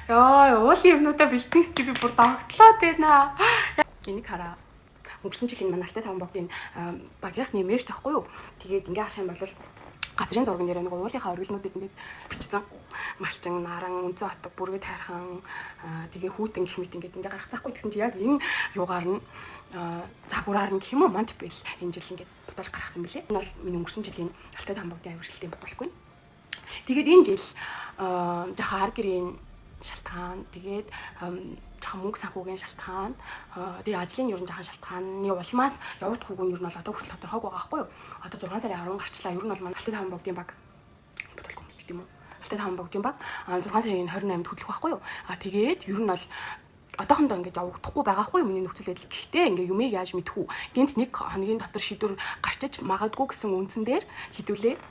Яа, уулын юмнуудаа бэлтгэс чи би бүр догтлоод байна. Энийг хараа. Өнгөрсөн жил энэ манай Алтай таван богдын багийнх нэмэрч тахгүй юу? Тэгээд ингээ харах юм бол газрын зурган дээр нэг уулынхаа өргөлнүүдэд ингээд бичсэн. Малчин, наран, үнцэн хотог, бүргээ тайрхан, тэгээ хүүтэн гэх мэт ингээд ингээ гарах цаахгүй гэсэн чи яг энэ юугаар нь загвараар нь гэх юм уу Монтбел энэ жил ингээд бодол гаргасан билээ. Энэ бол миний өнгөрсөн жилийн Алтай таван богдын авирчлалтын бодолгүй. Тэгээд энэ жил жоохон ар гэрийн шалтгаан тэгээд жоохон мөнгө санхүүгийн шалтгаан тэгээд ажлын ерөн жоохон шалтгааны улмаас явагдах үгүй нь ер нь бол одоо хүртэл тодорхойгүй байгаа байхгүй юу? Одоо 6 сарын 10 гарчлаа. Ер нь бол манай Алтай таван богдын баг бодолгүй юм ч гэдэм үү? Алтай таван богдын баг 6 сарын 28-нд хөдлөх байхгүй юу? Тэгээд ер нь бол одоохондоо ингэж явагдахгүй байгаа хгүй миний нөхцөл байдал. Гэхдээ ингээ юмыг яаж мэдэх үү? Гэнт нэг хоногийн дотор шийдвэр гарчиж магадгүй гэсэн үндсэн дээр хідүүлээ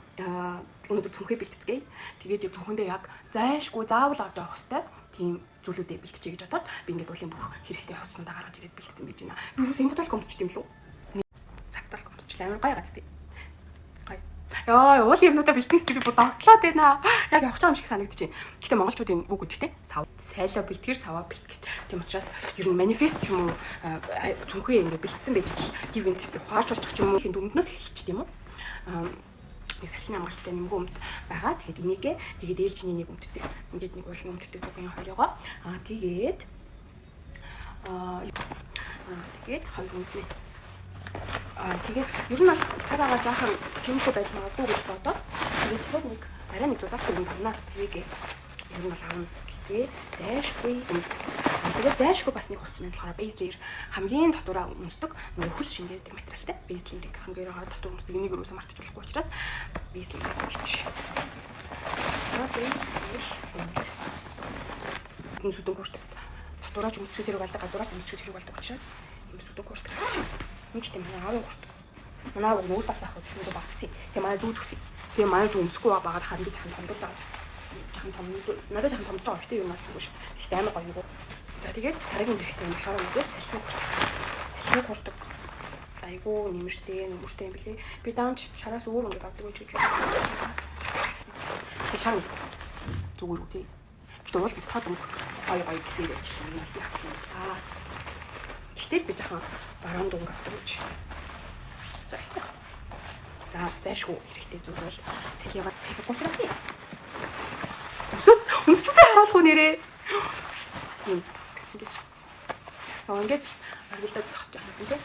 өнөөдөр цүнхээ бэлтцгээе. Тэгээд цүнхэндээ яг зайшгүй заавал авч явах хэрэгтэй тийм зүйлүүдээ бэлтчихье гэж бодоод би ингээд уулын бүх хэрэгтэй хувцснуудаа гаргаж ирээд бэлтцсэн байж байна. Би юус энэ бодол комсч юм лүү? Цагтаал комсч амар гай гацтэй. Гай. Яа, уулын юмнуудаа бэлтгэс чи би бүр догтлоод байна. Яг явах юм шиг санагдчихэв. Гэхдээ монголчуудын үг үгтэй сайлаа бэлтгэр саваа бэлтгэх. Тийм учраас ер нь манифест ч юм уу цүнхээ ингээд бэлтцсэн байж гэл гівэнд ухаарч болчих ч юм уу хин дүмднөөс эхэлчих тийм үү? Нэг салхины амгалцтай нэмгэн өмд байгаа. Тэгээд энийгээ тэгээд ээлжний нэг өмдтэй. Ингээд нэг уулын өмдтэй дугийн хоёроо. Тэгээд хоёр өмдний. Тэгээд ер нь цаг агаа жаахан тэмхүү байж магадгүй гэж бодоод тэгээд нэг арай нэг зузаах юм байна. Тэгээд ер нь бол аавна. Тэгээд зайшгүй өмд. Тэгээд зайшгүй бас нэг хувцсны болохоор бейслэр хамгийн дотоороо өмсдөг нэг хөлс шингээдэг материалтай. Бейслэрийг хамгийн дотор өмсдөг энийг юусаа мартаж болохгүй учраас бейслэрийг зөвчж. Энэ сүдэн курстай. Дотоороо ч өмсгөх зэрэг алдаг, гадуураа ч өмсгөх зэрэг алдаг учраас энэ сүдэн курстай. Ингэхдээ манай аавын курстай. Манай аав нүүр бас авах гэсэн дэ багцсан. Тэгээ манай дүү төсөв. Тэгээ манай дүү өмсөхгүй байгаад ханд жахан томдож байгаа. Жахан том надад жахан томдож байгаа гэхдээ юу наадгүй ш. Гэхдээ амар гоё юу. За тэгээд таригийн хэрэгтэй юм болохоор нөгөө салхины курстай. Айгуу нэмэртэй юм билээ. Би даанч шараас өөр ингээд авдаг гэж байна. Тэг шар зүгээр үү. Гэхдээ уул тод өнгө гоё гэсэн юм чи юм аль авсан. Гэхдээ би жахан баруун дүнг авдаг гэж. За ихтэй. За зайшгүй хэрэгтэй зүйл бол салхигаа цэхэг гуйсан. Өмсчүүсээ харуулах уу нэрээ. Ингээд аргалдаа зогсож байгаа юм тийм.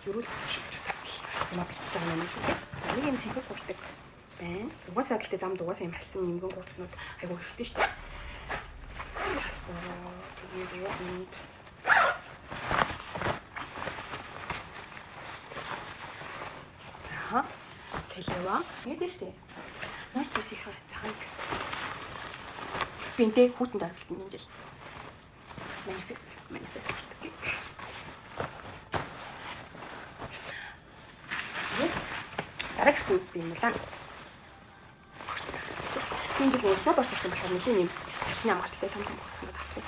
Юрул шиг чутагл. Ямаа битж байгаа юм шүү дээ. За нэг юм цэхэг гуйдаг байна. Угаасаа гэхдээ замд угаасаа юм халсан нэмгэн гуйснууд айгуу хэрэгтэй шүү дээ. Цас боо тэгээд юунд салива гэдэг штэ. Наад төсийнхээ цагаан бинтэ хүүтэнд аргалт энэ жил. Манифест. Дараагийн би мулан. Энэ жил өснө болчихсон болохоор нэлийн юм салхины амгалттай том хүүхдүүд авсан.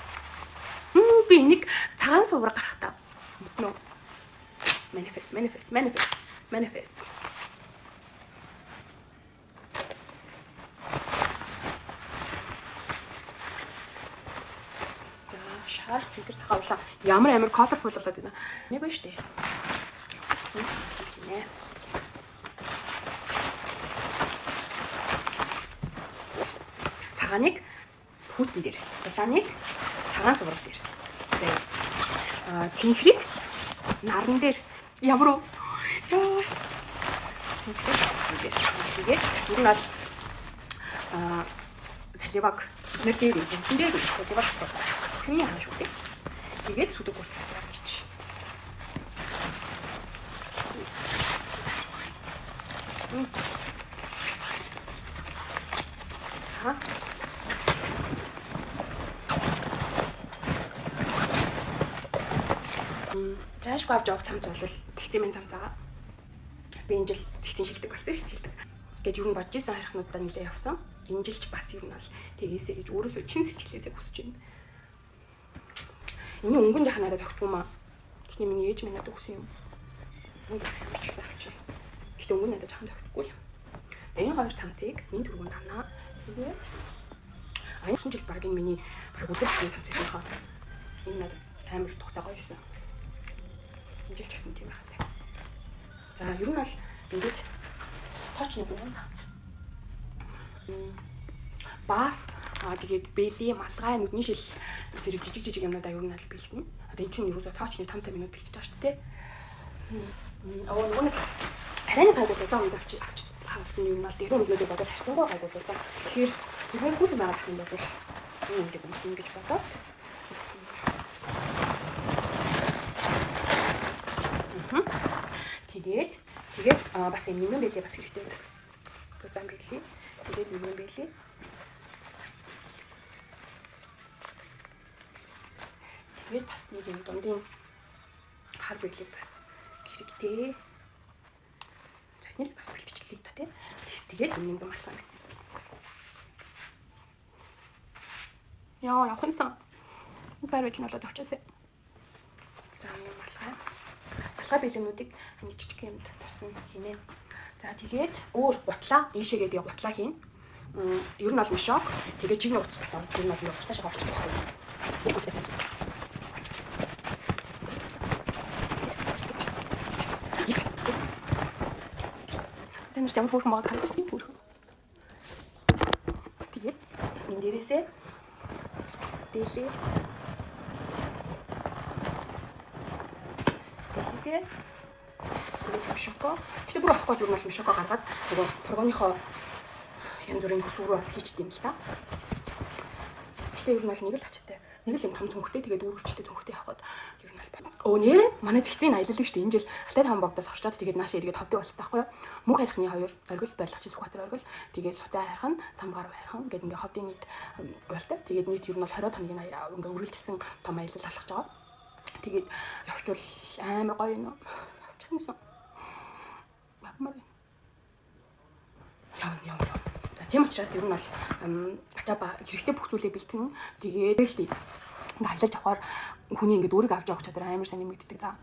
Би энийг цагаан сувраг гаргахтаа өмснө. Manifest. Шаар цэгэр цахаулаа. Ямар амар колорфул болоод байна. Нэг ба штэ. Цагааныг хүүтэн дээр, улааныг цагаан сувраг дээр. Цэнхрийг наран дээр. Ямар уу? Тэгээд ер нь бол саливаг нэр дээр энэ дээр саливаг хний хаан шүү дээ. Тэгээд сүдэг гол гарч. Заашгүй авч явах цамц бол тэгцэмэн цамц байгаа. Би энэ жил тэгцэн шилдэг болсон шүү дээ. Гэт юу н бодож исэн харихнуудаа нэлээ явсан. Энэ жилч бас юу н бол тэгээсэй гэж өөрөөсөө чин сэтгэлээсээ хүсэж байна. Энэ өнгөн жахан надад тогтгүй маа. Эхний миний ээж минь надад хүсэн юм. Өнгө авчихсан авчи. Гэтэ өнгөн надад жахан тогтгүй юм. Энэ хоёр цамцыг энэ түргүүнд авнаа. Тэгээд Аюулгүй жил баг энэ миний баг өдөр бүхэн цамцсан хаа. Энэ надад амар тухтай гоё байсан. Энэ жил ч гэсэн тийм байхасаа. За ер нь бол ингэж тоочны бүгэн цамц. Баф тэгээд бэли малгай нүдний шил зэрэг жижиг юмнуудаа ер нь аль бэлтэнэ. Одоо энэ чинь ерөөсөө тоочны 5 минут бэлтэж байгаа шүү дээ. Нөгөө нэг арайны пайгууд зам авч хавсан юм бол дээр нүглөөдөө бодоод харьцангуй гайгүй за. Тэгэхээр хэрвээ гүйл байгаа юм бол энэ ингэж бодоод тэгээд бас юм нэгэн байлээ бас хэрэгтэй байдаг. Зам байлээ. Тэгээд нэгэн байлээ. Тэгээд бас нэг юм дундын хар байлээ бас хэрэгтэй. За энэ бас бэлтчихлээ та тийм. Тэгээд юм нэгэн малгай. Яа, явахсан. Баруул нь болоод очоосаа. За юм малгай. Малгай бэлэмнүүдийг хань жижиг юмд тусна хийнэ. За тэгээд өөр гутлаа ийшээгээд гутлаа хийн. Ер нь бол мишок. Тэгээд жигний утас бас авах юм бол тааш орчих байх. Тэнэ ямар хөрх маа гарах хөрх. Тэгээд энэ дээрээсээ дээлээ. Тэгээд мишоко. Гэтэ бүр авахгүй юу бол мишоко гаргаад нөгөө прогоныхоо янз бүрийн төсвөр бол хийчихдээ юм л та. Гэтэ ер нь бол нэг л ачаатай. Нэг л юм том цөнхтэй тэгээд үүрэгчтэй цөнхтэй явахад ер нь бол нэрэ манай цэгцийн аялал гэж энэ жил Алтай таван богдоос орчоод тэгээд наашаа эргээд ховдөг болсон таахгүй юу. Мөнх хайрхны хоёр оргил барилгач Сүхбаатар оргил тэгээд Сутай хайрхан Цамгаар хайрхан гэдэг ингээ ховдын нийт уялтай. Тэгээд нийт ер нь бол 20 хоногийн ингээ үргэлжилсэн том аялал алхаж байгаа. Тэгээд явчвал амар гоё юм. Явчихсан. Бамар. Яа. За тийм учраас ер нь бол ачаа хэрэгтэй бүх зүйлээ бэлтэн. Тэгээд штий. Ингээ аялаж авахаар хүний ингээ өөрийг авч явах чадвар амар сайн нэмэгддэг. За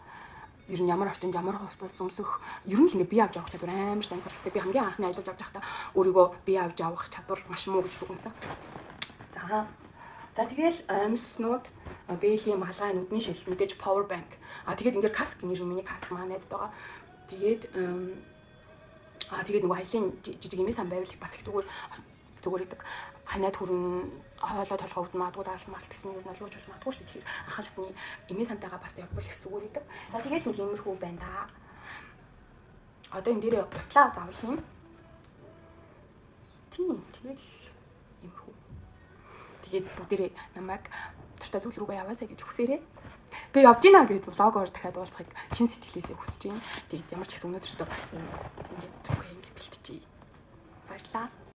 ер нь ямар орчинд ямар хувцас өмсөх ер нь л ингээ бие авч явах чадвар амар сайн суралцдаг. Би хамгийн анхны аялаж авч байхдаа өөрийгөө бие авч явах чадвар маш муу гэж дүгнсэн. За тэгэл амьснууд бэлийн малгай нүдний шил мэдээж power bank. Тэгээд ингээ каск нэр миний каск маа найзд байгаа. Тэгээд нөгөө хайлын жижиг эмээ сан байвал бас их зүгээр идэг. Ханаад хүрэн хоолой толгой өвд маадгүй даалмалт гэсэн юм юу ч болж маадгүй шүү. Тэгэхээр анхаа шатны эмээ сантайгаа бас явбал их зүгээр идэг. За тэгээд нэг иймэрхүү байна да. Одоо энэ дээрээ гутлаа заавал юм. Тийм тэгэл иймэрхүү. Тэгээд бүгдээрээ намайг туртай зүйл рүүгээ яваасаа гэж хүсээрээ. Би явж гинэ гэд влогоор дахиад уулзахыг чин сэтгэлээсээ хүсэж байна. Тэгээд ямар ч гэсэн өнөөдөр